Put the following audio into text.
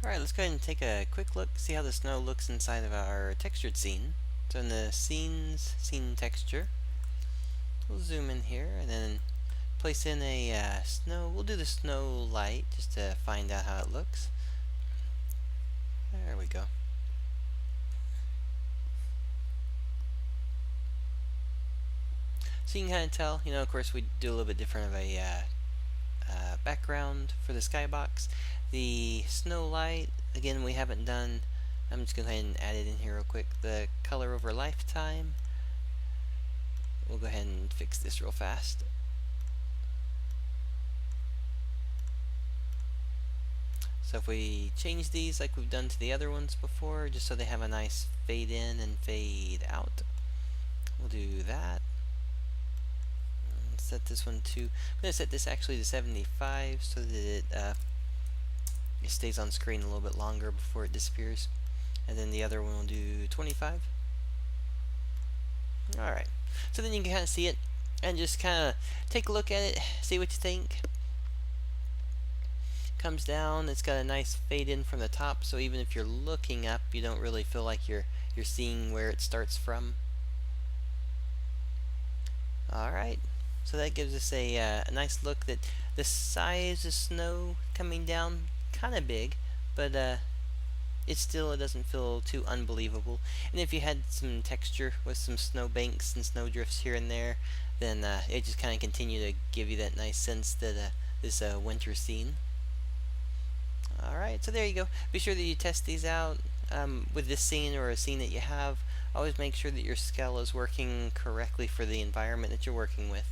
Alright, let's go ahead and take a quick look, see how the snow looks inside of our textured scene. So in the scene texture, we'll zoom in here and then place in a snow. We'll do the snow light just to find out how it looks. There we go. So you can kind of tell, of course we do a little bit different of a background for the skybox. The snow light, again, we haven't done. I'm just going to go ahead and add it in here real quick. The color over lifetime. We'll go ahead and fix this real fast. So if we change these like we've done to the other ones before, just so they have a nice fade in and fade out, we'll do that. Set this one to, I'm going to set this actually to 75 so that it stays on screen a little bit longer before it disappears. And then the other one will do 25. Alright, so then you can kind of see it and just kind of take a look at it, see what you think. Comes down, it's got a nice fade in from the top, so even if you're looking up, you don't really feel like you're seeing where it starts from. Alright, so that gives us a nice look. That the size of snow coming down, kind of big, but it doesn't feel too unbelievable. And if you had some texture with some snow banks and snow drifts here and there, then it just kind of continue to give you that nice sense that this winter scene. Alright, so there you go. Be sure that you test these out with this scene or a scene that you have. Always make sure that your scale is working correctly for the environment that you're working with.